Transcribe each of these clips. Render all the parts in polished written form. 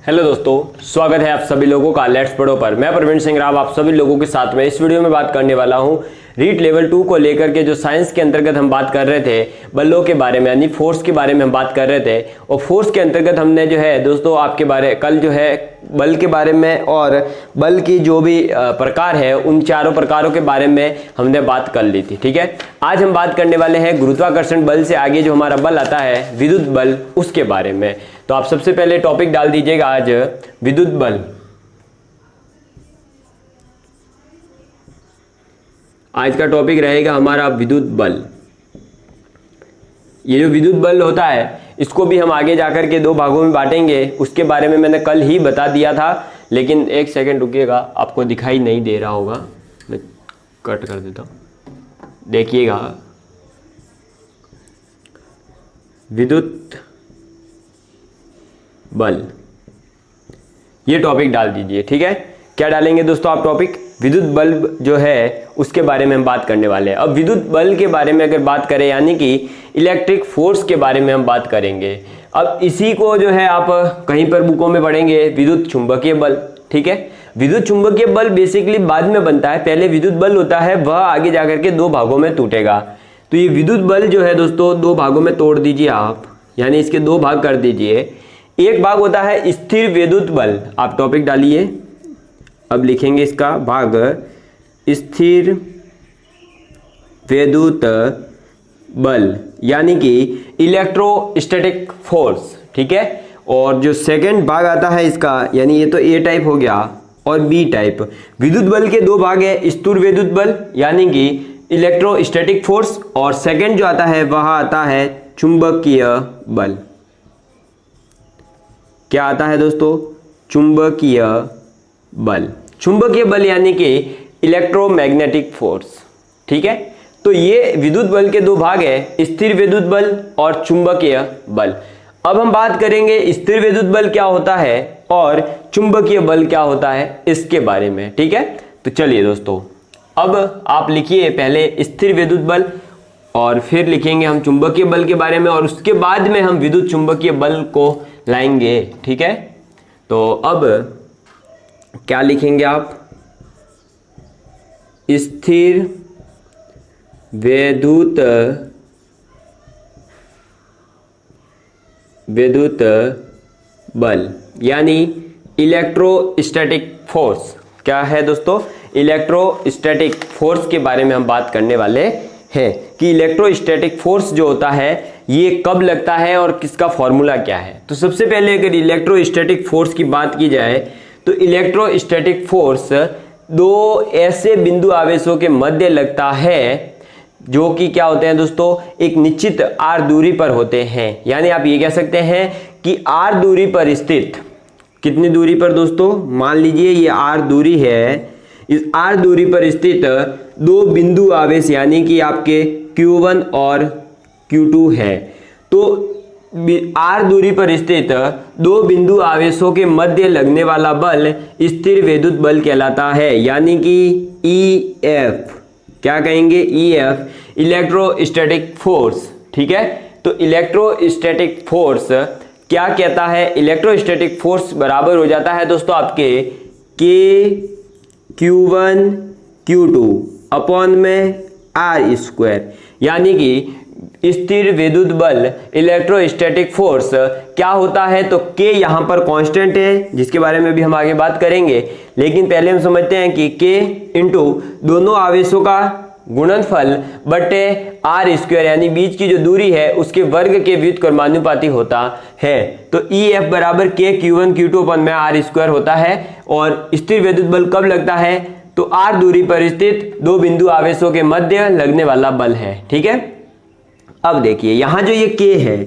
Hello दोस्तों, स्वागत है आप सभी लोगों का लेट्स पढ़ो पर। मैं प्रवीण सिंह राव आप सभी लोगों के साथ में इस वीडियो में बात करने वाला हूं रीट लेवल 2 को लेकर के। जो साइंस के अंतर्गत हम बात कर रहे थे बलों के बारे में, यानी फोर्स के बारे में हम बात कर रहे थे। और फोर्स के अंतर्गत हमने जो है दोस्तों आपके बारे कल जो है बल के बारे में और बल की जो भी प्रकार है उन चारों प्रकारों के बारे में हमने बात कर ली थी। ठीक है, आज हम बात करने वाले हैं गुरुत्वाकर्षण बल से आगे जो हमारा बल आता है विद्युत बल, उसके बारे में। तो आप सबसे पहले टॉपिक डाल दीजिएगा आज विद्युत बल। आज का टॉपिक रहेगा हमारा विद्युत बल। ये जो विद्युत बल होता है इसको भी हम आगे जाकर के दो भागों में बांटेंगे, उसके बारे में मैंने कल ही बता दिया था। लेकिन एक सेकंड रुकिएगा, आपको दिखाई नहीं दे रहा होगा, मैं कट कर देता हूं, देखिएगा। विद्युत बल ये टॉपिक डाल दीजिए। ठीक है, क्या डालेंगे दोस्तों आप टॉपिक? विद्युत बल जो है उसके बारे में हम बात करने वाले हैं। अब विद्युत बल के बारे में अगर बात करें, यानी कि इलेक्ट्रिक फोर्स के बारे में हम बात करेंगे। अब इसी को जो है आप कहीं पर बुकों में पढ़ेंगे विद्युत चुंबकीय बल। ठीक है, विद्युत चुंबकीय बल बेसिकली बाद में बनता है, पहले विद्युत बल होता है, वह आगे जाकर के दो भागों में टूटेगा। तो ये विद्युत बल जो है दोस्तों दो भागों में तोड़ दीजिए आप, यानी इसके दो भाग कर दीजिए। एक भाग होता है स्थिर विद्युत बल, आप टॉपिक डालिए। अब लिखेंगे इसका भाग स्थिर विद्युत बल, यानी कि इलेक्ट्रोस्टैटिक फोर्स। ठीक है, और जो सेकंड भाग आता है इसका, यानी ये तो ए टाइप हो गया और बी टाइप। विद्युत बल के दो भाग है, स्थिर विद्युत बल यानी कि इलेक्ट्रोस्टैटिक फोर्स, और सेकंड जो आता है वह आता है चुंबकीय बल। क्या आता है दोस्तों? चुंबकीय बल। चुंबकीय बल यानी कि इलेक्ट्रोमैग्नेटिक फोर्स। ठीक है, तो ये विद्युत बल के दो भाग है, स्थिर विद्युत बल और चुंबकीय बल। अब हम बात करेंगे स्थिर विद्युत बल क्या होता है और चुंबकीय बल क्या होता है इसके बारे में। ठीक है, तो चलिए दोस्तों, अब आप लिखिए पहले स्थिर विद्युत बल और फिर लिखेंगे हम चुंबकीय बल के बारे में, और उसके बाद में हम विद्युत चुंबकीय बल को लाएंगे। ठीक है, तो अब क्या लिखेंगे आप? स्थिर विद्युत बल यानी इलेक्ट्रोस्टैटिक फोर्स। क्या है दोस्तों? इलेक्ट्रोस्टैटिक फोर्स के बारे में हम बात करने वाले हैं कि इलेक्ट्रोस्टैटिक फोर्स जो होता है ये कब लगता है और किसका फॉर्मूला क्या है। तो सबसे पहले अगर इलेक्ट्रोस्टैटिक फोर्स की बात की जाए तो इलेक्ट्रोस्टैटिक फोर्स दो ऐसे बिंदु आवेशों के मध्य लगता है जो कि क्या होते हैं दोस्तों, एक निश्चित r दूरी पर होते हैं। यानी आप ये कह सकते हैं कि r दूरी पर स्थित, कितनी दूरी पर दोस्तों? मान लीजिए ये r दूरी है, इस r दूरी पर स्थित दो बिंदु आवेश यानी कि आपके Q1 और Q2 है। तो r दूरी पर स्थित दो बिंदु आवेशों के मध्य लगने वाला बल स्थिर विद्युत बल कहलाता है, यानी कि EF। क्या कहेंगे? EF, electrostatic force. ठीक है, तो इलेक्ट्रोस्टैटिक फोर्स क्या कहता है? इलेक्ट्रोस्टैटिक फोर्स बराबर हो जाता है दोस्तों आपके Q1 Q2 अपॉन में R स्क्वायर, यानी कि स्थिर विद्युत बल इलेक्ट्रोस्टैटिक फोर्स क्या होता है? तो K यहाँ पर कांस्टेंट है जिसके बारे में भी हम आगे बात करेंगे, लेकिन पहले हम समझते हैं कि K इंटू दोनों आवेशों का गुणनफल बटे R स्क्वायर, यानी बीच की जो दूरी है उसके वर्ग के व्युत्क्रमानुपाती होता है। तो EF बराबर K Q1 Q2 अपन में R स्क्वायर होता है। और स्थिर विद्युत बल कब लगता है? तो R दूरी पर स्थित दो बिंदु आवेशों के मध्य लगने वाला बल है। ठीक है, अब देखिए यहाँ जो ये K है,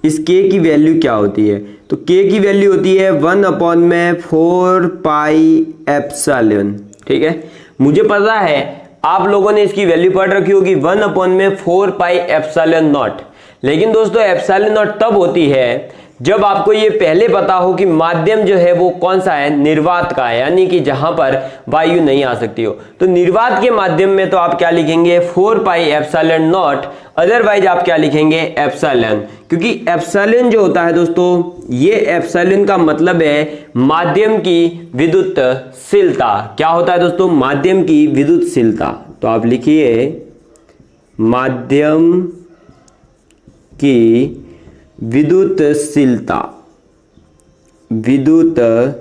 इस K की वैल्यू क्या होती है? तो K की वैल्यू होती है 1 अपॉन में 4 पाई एप्सिलॉन। ठीक है, मुझे पता है आप लोगों ने इसकी वैल्यू पढ़ रखी होगी 1 अपॉन में 4 पाई एप्सिलॉन नॉट, लेकिन दोस्तों एप्सिलॉन नॉट तब होती है जब आपको ये पहले पता हो कि माध्यम जो है वो कौन सा है, निर्वात का है, यानी कि जहां पर वायु नहीं आ सकती हो। तो निर्वात के माध्यम में तो आप क्या लिखेंगे 4 पाई एप्सिलॉन नॉट, अदरवाइज आप क्या लिखेंगे एप्सिलॉन, क्योंकि एप्सिलॉन जो होता है दोस्तों, ये एप्सिलॉन का मतलब है माध्यम की विद्युतशीलता। क्या होता है दोस्तों, माध्यम की विद्युतशीलता। तो आप लिखिए माध्यम की विद्युतशीलता, विद्युतशीलता।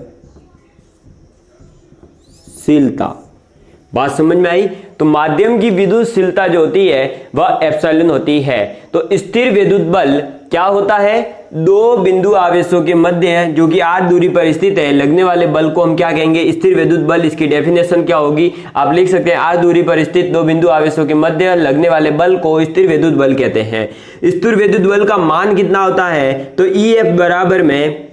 बात समझ में आई? तो माध्यम की विद्युतशीलता जो होती है वह एप्सिलॉन होती है। तो स्थिर विद्युत बल क्या होता है, दो बिंदु आवेशों के मध्य जो कि r दूरी पर स्थित है लगने वाले बल को हम क्या कहेंगे, स्थिर विद्युत बल। इसकी डेफिनेशन क्या होगी, आप लिख सकते हैं r दूरी पर स्थित दो बिंदु आवेशों के मध्य लगने वाले बल को स्थिर विद्युत बल कहते हैं। स्थिर विद्युत बल का मान कितना होता है, तो EF बराबर में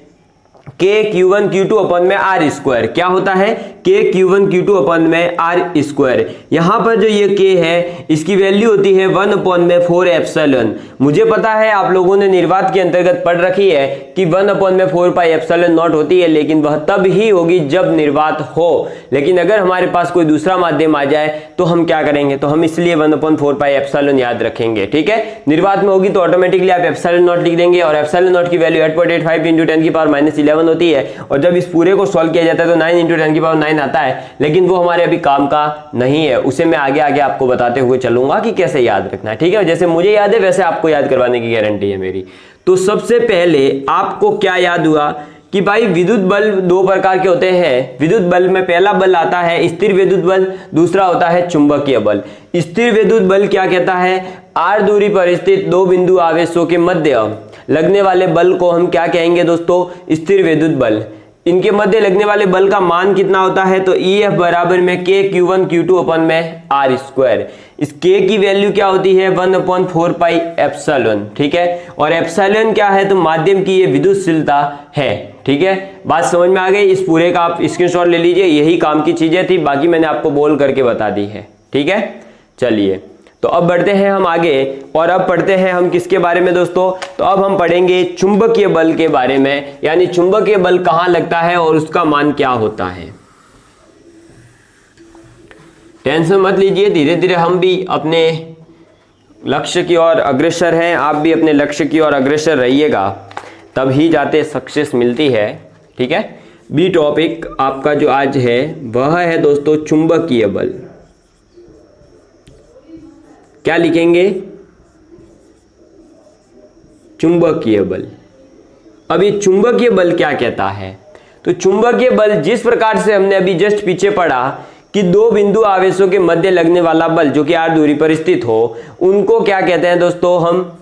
k q1 q2 अपन में r स्क्वायर। क्या होता है, k q1 q2 अपन में r स्क्वायर। यहां पर जो ये k है इसकी वैल्यू होती है 1 अपन में 4 एप्सिलॉन। मुझे पता है आप लोगों ने निर्वात के अंतर्गत पढ़ रखी है कि 1 अपन में 4 पाई एप्सिलॉन नॉट होती है, लेकिन वह तब ही होगी जब निर्वात हो। लेकिन अगर हमारे पास कोई दूसरा माध्यम आ जाए तो हम क्या करेंगे, तो हम इसलिए 1 अपन 4 पाई एप्सिलॉन याद रखेंगे। ठीक है, निर्वात में होगी तो ऑटोमेटिकली आप एप्सिलॉन नॉट लिख देंगे, और एप्सिलॉन नॉट की वैल्यू 8.85 × 10⁻11 होती है। और जब इस पूरे को सॉल्व किया जाता है तो 9 × 10⁹ आता है, लेकिन वो हमारे अभी काम का नहीं है, उसे मैं आगे आगे आपको बताते हुए चलूंगा कि कैसे याद रखना है। ठीक है, जैसे मुझे याद है वैसे आपको याद करवाने की गारंटी है मेरी। तो सबसे पहले आपको क्या याद हुआ कि भाई विद्युत बल दो प्रकार के होते हैं। विद्युत बल में पहला बल आता है स्थिर विद्युत बल, दूसरा होता है चुंबकीय बल। स्थिर विद्युत बल क्या कहता है, r दूरी पर स्थित दो बिंदु आवेशों के मध्य लगने वाले बल को हम क्या कहेंगे दोस्तों, स्थिर विद्युत बल। इनके मध्य लगने वाले बल का मान कितना होता है, तो EF बराबर में k q1 q2 अपन में r स्क्वायर। इस k की वैल्यू क्या होती है 1/4 पाई एप्सिलॉन। ठीक है, और एप्सिलॉन क्या है, तो माध्यम की ये विद्युतशीलता है। ठीक है, बात समझ में आ गई। इस पूरे का आप स्क्रीनशॉट ले लीजिए, यही काम की चीजें थी, बाकी मैंने आपको बोल करके बता दी है। ठीक है, चलिए तो अब बढ़ते हैं हम आगे, और अब पढ़ते हैं हम किसके बारे में दोस्तों, तो अब हम पढ़ेंगे चुंबकीय बल के बारे में, यानी चुंबकीय बल कहां लगता है और उसका मान क्या होता है। टेंशन मत लीजिए, धीरे धीरे हम भी अपने लक्ष्य की ओर अग्रसर हैं, आप भी अपने लक्ष्य की ओर अग्रसर रहिएगा, तब ही जाते सक्सेस मिलती है। ठीक है, बी टॉपिक आपका जो आज है वह है दोस्तों चुंबकीय बल। क्या लिखेंगे, चुंबकीय बल। अब ये चुंबकीय बल क्या कहता है, तो चुंबकीय बल जिस प्रकार से हमने अभी जस्ट पीछे पढ़ा कि दो बिंदु आवेशों के मध्य लगने वाला बल जो कि r दूरी पर स्थित हो, उनको क्या कहते हैं दोस्तों, हम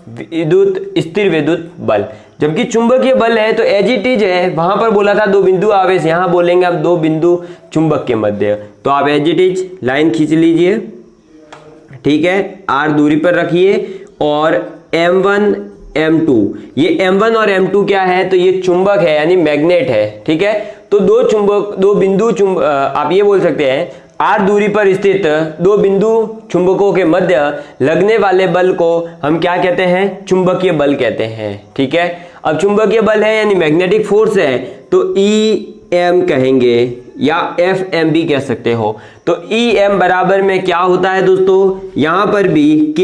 स्थिर विद्युत बल। जबकि चुंबकीय बल है तो एज इट इज है, वहां पर बोला था दो बिंदु आवेश, यहां बोलेंगे अब दो बिंदु चुंबक के मध्य। तो आप एज इट इज लाइन खींच लीजिए। ठीक है, r दूरी पर रखिए, और m1 m2, ये m1 और m2 क्या है, तो ये चुंबक है यानी मैग्नेट है। ठीक है, तो दो बिंदु आप ये बोल सकते हैं r दूरी पर स्थित दो बिंदु चुंबकों के मध्य लगने वाले बल को हम क्या कहते हैं, चुंबकीय बल कहते हैं। ठीक है, अब चुंबकीय बल है यानी मैग्नेटिक फोर्स है, तो EM कहेंगे या FM भी कह सकते हो। तो EM बराबर में क्या होता है दोस्तों, यहां पर भी K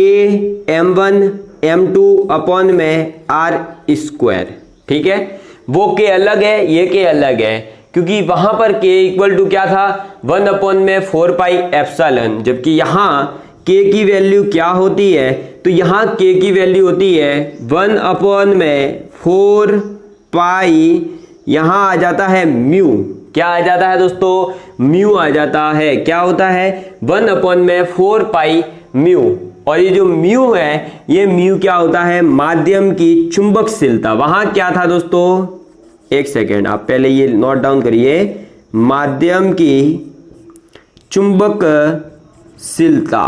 m1 m2 अपॉन में r स्क्वायर। ठीक है, वो K अलग है, ये K अलग है, क्योंकि वहां पर K इक्वल टू क्या था 1/4 पाई एप्सिलॉन, जबकि यहां K की वैल्यू क्या होती है, तो यहां K की वैल्यू होती है 1/4 पाई, यहां आ जाता है म्यू। क्या आ जाता है दोस्तों, म्यू आ जाता है। क्या होता है 1/4 पाई म्यू, और ये जो म्यू है, ये म्यू क्या होता है, माध्यम की चुंबकशीलता। वहां क्या था दोस्तों, एक सेकेंड आप पहले ये नोट डाउन करिए, माध्यम की चुंबकशीलता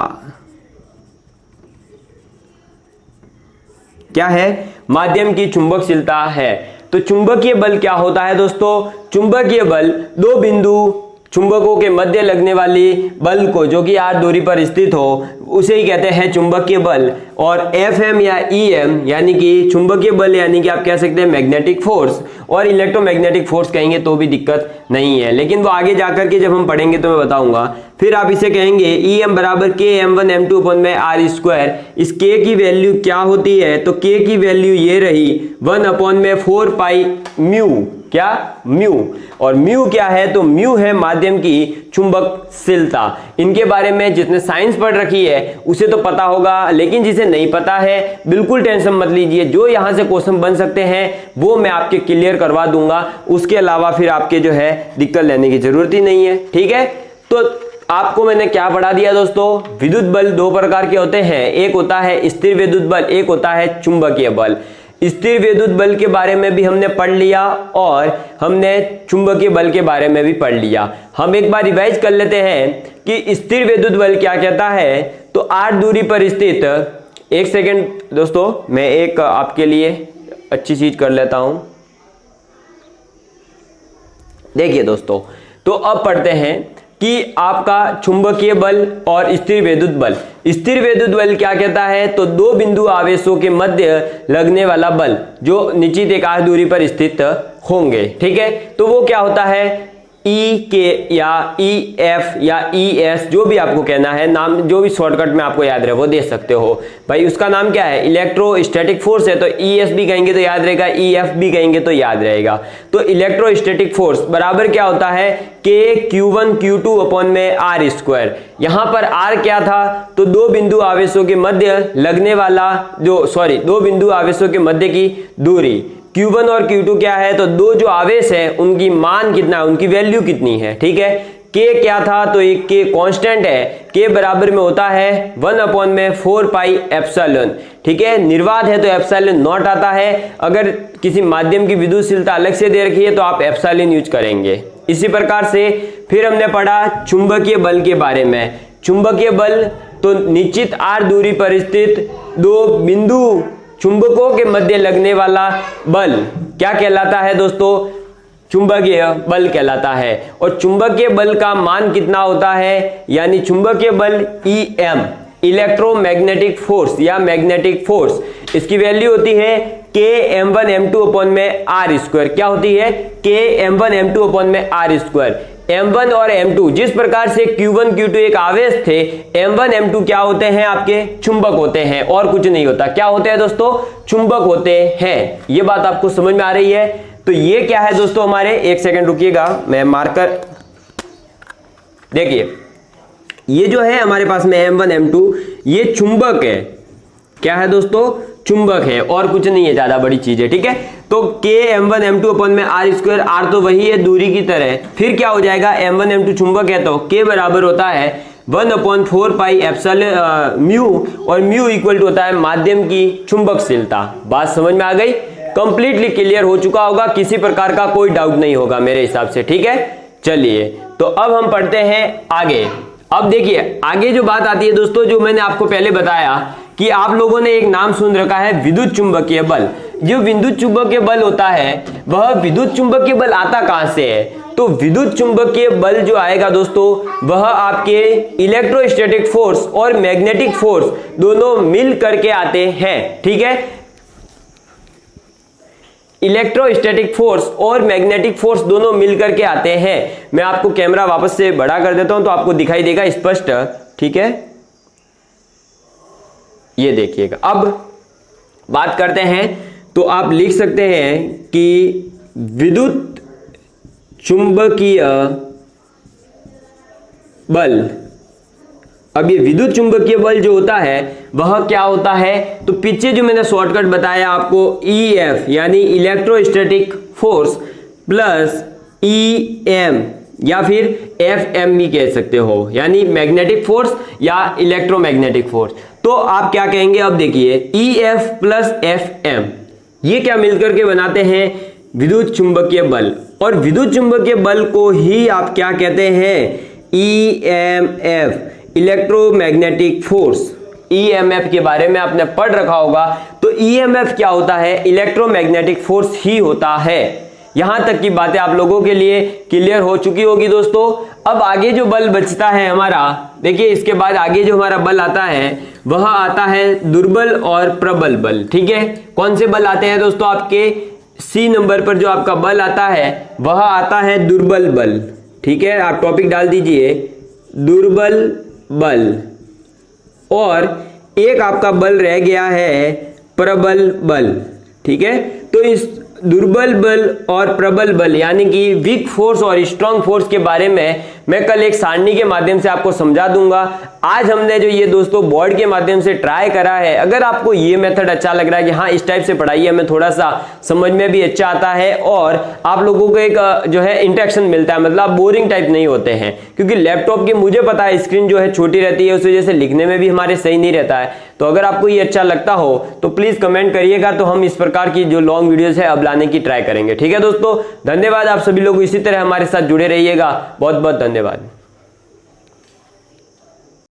क्या है, माध्यम की चुंबकशीलता है। तो चुंबकीय बल क्या होता है दोस्तों, चुंबकीय बल दो बिंदु चुंबकों के मध्य लगने वाली बल को, जो कि r दूरी पर स्थित हो, उसे ही कहते हैं चुंबकीय बल। और Fm या Em यानी कि चुंबकीय बल यानी कि आप कह सकते हैं मैग्नेटिक फोर्स, और इलेक्ट्रोमैग्नेटिक फोर्स कहेंगे तो भी दिक्कत नहीं है, लेकिन वो आगे जाकर के जब हम पढ़ेंगे तो मैं बताऊंगा। फिर आप इसे कहेंगे Em बराबर k m1 m2 अपन में r स्क्वायर। इस k की वैल्यू क्या होती है, तो k की वैल्यू ये रही 1 अपॉन में 4 पाई म्यू, क्या म्यू, और म्यू क्या है, तो म्यू है माध्यम की चुंबकशीलता। इनके बारे में जिसने साइंस पढ़ रखी है उसे तो पता होगा, लेकिन जिसे नहीं पता है बिल्कुल टेंशन मत लीजिए, जो यहां से क्वेश्चन बन सकते हैं वो मैं आपके क्लियर करवा दूंगा। उसके अलावा फिर आपके जो है दिक्कत लेने की जरूरत ही नहीं है, ठीक है। तो आपको मैंने क्या पढ़ा दिया दोस्तों, विद्युत बल दो प्रकार के होते हैं, एक होता है स्थिर विद्युत बल, एक होता है चुंबकीय बल। स्थिर विद्युत बल के बारे में भी हमने पढ़ लिया और हमने चुंबकीय बल के बारे में भी पढ़ लिया। हम एक बार रिवाइज कर लेते हैं कि स्थिर विद्युत बल क्या कहता है। तो r दूरी पर स्थित, एक सेकेंड दोस्तों, मैं एक आपके लिए अच्छी चीज कर लेता हूं। देखिए दोस्तों, तो अब पढ़ते हैं कि आपका चुंबकीय बल और स्थिर विद्युत बल। स्थिर विद्युत बल क्या कहता है, तो दो बिंदु आवेशों के मध्य लगने वाला बल जो निश्चित एक r दूरी पर स्थित होंगे, ठीक है। तो वो क्या होता है, ई के या ई एफ या ई एस, जो भी आपको कहना है नाम, जो भी शॉर्टकट में आपको याद रहे वो दे सकते हो भाई। उसका नाम क्या है, इलेक्ट्रोस्टैटिक फोर्स है, तो ई एस भी कहेंगे तो याद रहेगा, ई एफ भी कहेंगे तो याद रहेगा। तो इलेक्ट्रोस्टैटिक फोर्स बराबर क्या होता है, के Q1 Q2 अपॉन में r स्क्वायर। यहां पर r क्या था, तो दो बिंदु आवेशों के मध्य लगने वाला दो बिंदु आवेशों के मध्य की दूरी। Q1 और Q2 क्या है, तो दो जो आवेश है उनकी मान कितना है, उनकी वैल्यू कितनी है, ठीक है। K क्या था, तो एक K कांस्टेंट है, K बराबर में होता है 1 अपॉन में 4 पाई एप्सिलॉन, ठीक है। निर्वात है तो एप्सिलॉन नॉट आता है, अगर किसी माध्यम की विद्युतशीलता अलग से दे रखी है तो आप एप्सिलॉन यूज करेंगे। इसी प्रकार से फिर हमने पढ़ा चुंबकीय बल के बारे में। चुंबकीय बल तो निश्चित r दूरी पर स्थित दो बिंदु चुंबकों के मध्य लगने वाला बल क्या कहलाता है दोस्तों, चुंबकीय बल कहलाता है। और चुंबकीय बल का मान कितना होता है, यानी चुंबकीय बल EM, इलेक्ट्रोमैग्नेटिक फोर्स या मैग्नेटिक फोर्स, इसकी वैल्यू होती है k m1 m2 अपॉन में r स्क्वायर। क्या होती है, k m1 m2 अपॉन में r स्क्वायर। m1 और m2 जिस प्रकार से Q1 Q2 एक आवेश थे, m1 m2 क्या होते हैं, आपके चुंबक होते हैं, और कुछ नहीं होता। क्या होते हैं दोस्तों, चुंबक होते हैं। ये बात आपको समझ में आ रही है। तो ये क्या है दोस्तों हमारे, एक सेकंड रुकिएगा, मैं मार्कर, देखिए ये जो है हमारे पास में m1 m2 ये चुंबक है। क्या है दोस्तों, चुंबक है, और कुछ नहीं है, ज्यादा बड़ी चीज है, ठीक है। तो k m1 m2 अपन में r स्क्वायर, r तो वही है दूरी की तरह, फिर क्या हो जाएगा, m1 m2 चुंबक है तो k बराबर होता है 1/4 पाई एप्सिलॉन म्यू, और म्यू इक्वल टू होता है माध्यम की चुंबकशीलता। बात समझ में आ गई, कंप्लीटली क्लियर हो चुका होगा, किसी प्रकार का कोई डाउट नहीं होगा मेरे हिसाब से, ठीक है। चलिए तो अब हम पढ़ते हैं आगे। अब देखिए आगे जो बात आती है दोस्तों, जो मैंने आपको पहले बताया कि आप लोगों ने एक नाम सुन रखा है विद्युत चुंबकीय बल। जो विद्युत चुंबकीय बल होता है वह विद्युत चुंबकीय बल आता कहां से है, तो विद्युत चुंबकीय बल जो आएगा दोस्तों वह आपके इलेक्ट्रोस्टैटिक फोर्स और मैग्नेटिक फोर्स दोनों मिल करके आते हैं, ठीक है। इलेक्ट्रोस्टैटिक फोर्स और मैग्नेटिक फोर्स दोनों मिलकर के आते हैं। मैं आपको कैमरा वापस से बड़ा कर देता हूं तो आपको दिखाई देगा स्पष्ट, ठीक है। ये देखिएगा, अब बात करते हैं तो आप लिख सकते हैं कि विद्युत चुंबकीय बल। अब ये विद्युत चुंबकीय बल जो होता है वह क्या होता है, तो पीछे जो मैंने शॉर्टकट बताया आपको EF यानी इलेक्ट्रोस्टैटिक फोर्स प्लस EM या फिर FM भी कह सकते हो, यानी मैग्नेटिक फोर्स या इलेक्ट्रोमैग्नेटिक फोर्स। तो आप क्या कहेंगे, अब देखिए EF प्लस FM ये क्या मिलकर के बनाते हैं विद्युत चुंबकीय बल, और विद्युत चुंबकीय बल को ही आप क्या कहते हैं, EMF इलेक्ट्रोमैग्नेटिक फोर्स। EMF के बारे में आपने पढ़ रखा होगा, तो EMF क्या होता है, इलेक्ट्रोमैग्नेटिक फोर्स ही होता है। यहां तक की बातें आप लोगों के लिए क्लियर हो चुकी होगी दोस्तों। अब आगे जो बल बचता है हमारा, देखिए इसके बाद आगे जो हमारा बल आता है वह आता है दुर्बल और प्रबल बल। ठीक है, कौन से बल आते हैं दोस्तों? आपके सी नंबर पर जो आपका बल आता है वह आता है दुर्बल बल। ठीक है, आप टॉपिक डाल दीजिए दुर्बल बल। और एक आपका बल रह गया है प्रबल बल। ठीक है, तो इस दुर्बल बल और प्रबल बल यानी कि वीक फोर्स और स्ट्रांग फोर्स के बारे में मैं कल एक सारणी के माध्यम से आपको समझा दूंगा। आज हमने जो ये दोस्तों बोर्ड के माध्यम से ट्राई करा है, अगर आपको ये मेथड अच्छा लग रहा है कि हाँ इस टाइप से पढ़ाई हमें थोड़ा सा समझ में भी अच्छा आता है और आप लोगों को एक जो है इंटरेक्शन मिलता है, मतलब बोरिंग टाइप नहीं होते हैं, क्योंकि लैपटॉप की मुझे पता है स्क्रीन जो है छोटी रहती है, उस वजह से लिखने में भी हमारे सही नहीं रहता है। तो अगर आपको ये अच्छा लगता हो तो प्लीज कमेंट करिएगा, तो हम इस प्रकार की जो लॉन्ग वीडियोस है अब लाने की ट्राई करेंगे। ठीक है दोस्तों, धन्यवाद। आप सभी लोग इसी तरह हमारे साथ जुड़े रहिएगा। बहुत बहुत धन्यवाद।